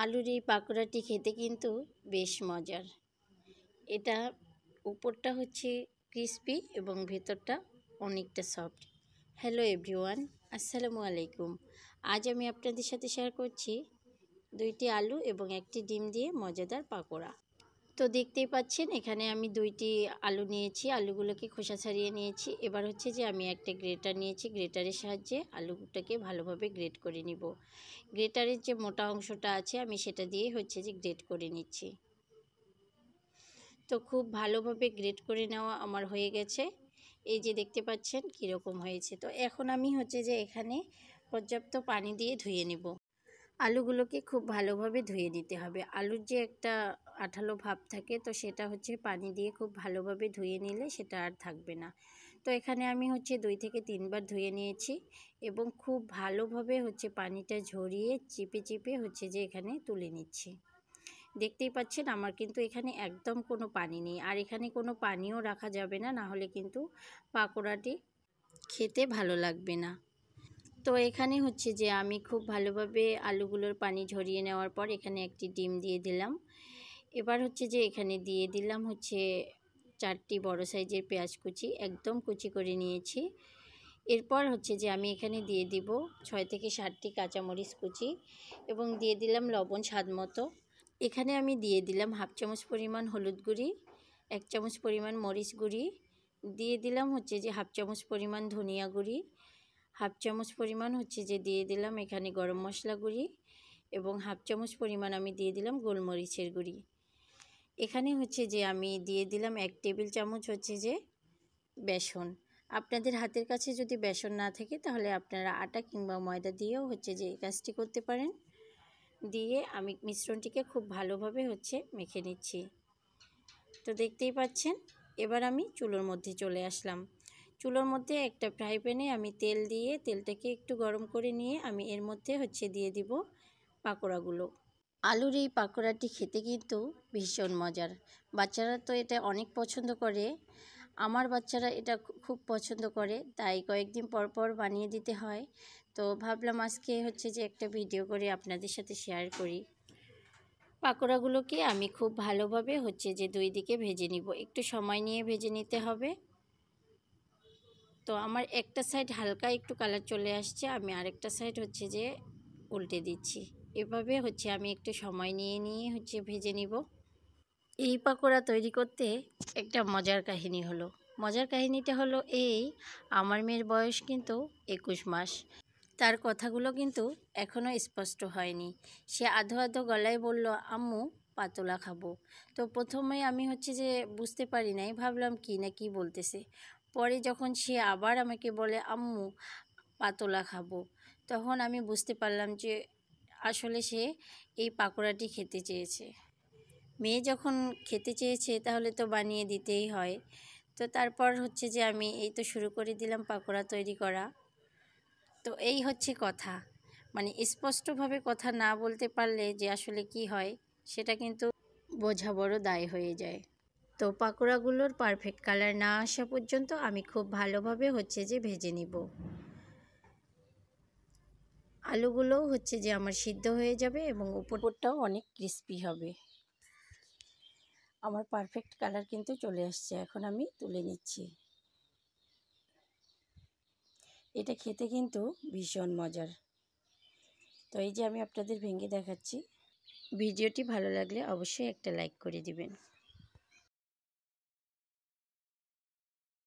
আলুর এই পাকোড়াটি খেতে কিন্তু বেশ মজার। এটা উপরটা হচ্ছে ক্রিস্পি এবং ভেতরটা অনেকটা সফট। হ্যালো এভরিওয়ান, আসসালামু আলাইকুম। আজ আমি আপনাদের সাথে শেয়ার করছি 2টি আলু এবং 1টি ডিম দিয়ে মজাদার পাকোড়া। তো দেখতেই পাচ্ছেন এখানে আমি 2টি আলু নিয়েছি, আলুগুলোকে খোসা ছাড়িয়ে নিয়েছি। এবার হচ্ছে যে আমি একটা গ্রেটার নিয়েছি, গ্রেটারের সাহায্যে আলুটাকে ভালোভাবে গ্রেট করে নিব। গ্রেটারের যে মোটা অংশটা আছে আমি সেটা দিয়ে হচ্ছে যে গ্রেট করে নিচ্ছি। তো খুব ভালোভাবে গ্রেট করে নেওয়া আমার হয়ে গেছে। এই যে দেখতে পাচ্ছেন কীরকম হয়েছে। তো এখন আমি হচ্ছে যে এখানে পর্যাপ্ত পানি দিয়ে ধুয়ে নেব। আলুগুলোকে খুব ভালোভাবে ধুয়ে নিতে হবে। আলুর যে একটা আঠালো ভাব থাকে, তো সেটা হচ্ছে পানি দিয়ে খুব ভালোভাবে ধুয়ে নিলে সেটা আর থাকবে না। তো এখানে আমি হচ্ছে 2 থেকে 3 বার ধুয়ে নিয়েছি এবং খুব ভালোভাবে হচ্ছে পানিটা ঝরিয়ে চিপে চিপে হচ্ছে যে এখানে তুলে নিচ্ছি। দেখতেই পাচ্ছেন আমার কিন্তু এখানে একদম কোনো পানি নেই, আর এখানে কোনো পানিও রাখা যাবে না, না হলে কিন্তু পাকোড়াটি খেতে ভালো লাগবে না। তো এখানে হচ্ছে যে আমি খুব ভালোভাবে আলুগুলোর পানি ঝরিয়ে নেওয়ার পর এখানে একটি ডিম দিয়ে দিলাম। এবার হচ্ছে যে এখানে দিয়ে দিলাম হচ্ছে 4টি বড় সাইজের পেঁয়াজ কুচি, একদম কুচি করে নিয়েছি। এরপর হচ্ছে যে আমি এখানে দিয়ে দিব 6 থেকে 7টি কাঁচামরিচ কুচি এবং দিয়ে দিলাম লবণ স্বাদ মতো। এখানে আমি দিয়ে দিলাম 1/2 চামচ পরিমাণ হলুদ গুঁড়ি, 1 চামচ পরিমাণ মরিচ গুঁড়ি, দিয়ে দিলাম হচ্ছে যে 1/2 চামচ পরিমাণ ধনিয়া গুঁড়ি, 1/2 চামচ পরিমাণ হচ্ছে যে দিয়ে দিলাম এখানে গরম মশলা গুঁড়ি এবং 1/2 চামচ পরিমাণ আমি দিয়ে দিলাম গোলমরিচের গুঁড়ি। এখানে হচ্ছে যে আমি দিয়ে দিলাম 1 টেবিল চামচ হচ্ছে যে বেসন। আপনাদের হাতের কাছে যদি বেসন না থাকে তাহলে আপনারা আটা কিংবা ময়দা দিয়েও হচ্ছে যে এই কাজটি করতে পারেন। দিয়ে আমি মিশ্রণটিকে খুব ভালোভাবে হচ্ছে মেখে নিচ্ছি। তো দেখতেই পাচ্ছেন এবার আমি চুলোর মধ্যে চলে আসলাম। চুলোর মধ্যে একটা ফ্রাই প্যানে আমি তেল দিয়ে তেলটাকে একটু গরম করে নিয়ে আমি এর মধ্যে হচ্ছে দিয়ে দিব পাকোড়াগুলো। আলুর এই পাকোড়াটি খেতে কিন্তু ভীষণ মজার। বাচ্চারা তো এটা অনেক পছন্দ করে। আমার বাচ্চারা এটা খুব পছন্দ করে, তাই কয়েকদিন পর পর বানিয়ে দিতে হয়। তো ভাবলাম আজকে হচ্ছে যে একটা ভিডিও করে আপনাদের সাথে শেয়ার করি। পাকোড়াগুলোকে আমি খুব ভালোভাবে হচ্ছে যে 2 দিকে ভেজে নিব। একটু সময় নিয়ে ভেজে নিতে হবে। তো আমার একটা সাইড হালকা একটু কালার চলে আসছে, আমি আরেকটা সাইড হচ্ছে যে উল্টে দিচ্ছি। এভাবে হচ্ছে আমি একটু সময় নিয়ে হচ্ছে ভেজে নিব। এই পাকোড়া তৈরি করতে একটা মজার কাহিনী হলো। মজার কাহিনীটা হলো এই, আমার মেয়ের বয়স কিন্তু 21 মাস। তার কথাগুলো কিন্তু এখনও স্পষ্ট হয়নি। সে আধো আধো গলায় বলল, আম্মু পাতোলা খাবো। তো প্রথমে আমি হচ্ছে যে বুঝতে পারি নাই, ভাবলাম কি না কি বলতেছে। পরে যখন সে আবার আমাকে বলে আম্মু পাতোলা খাবো, তখন আমি বুঝতে পারলাম যে আসলে সে এই পাকোড়াটি খেতে চেয়েছে। মেয়ে যখন খেতে চেয়েছে তাহলে তো বানিয়ে দিতেই হয়। তো তারপর হচ্ছে যে আমি এই তো শুরু করে দিলাম পাকোড়া তৈরি করা। তো এই হচ্ছে কথা, মানে স্পষ্টভাবে কথা না বলতে পারলে যে আসলে কি হয় সেটা কিন্তু বোঝা বড় দায় হয়ে যায়। তো পাকোড়াগুলোর পারফেক্ট কালার না আসা পর্যন্ত আমি খুব ভালোভাবে হচ্ছে যে ভেজে নিব। আলুগুলোও হচ্ছে যে আমার সিদ্ধ হয়ে যাবে এবং উপরটাও অনেক ক্রিস্পি হবে। আমার পারফেক্ট কালার কিন্তু চলে আসছে, এখন আমি তুলে নিচ্ছি। এটা খেতে কিন্তু ভীষণ মজার। তো এই যে আমি আপনাদের ভেঙে দেখাচ্ছি। ভিডিওটি ভালো লাগলে অবশ্যই একটা লাইক করে দিবেন।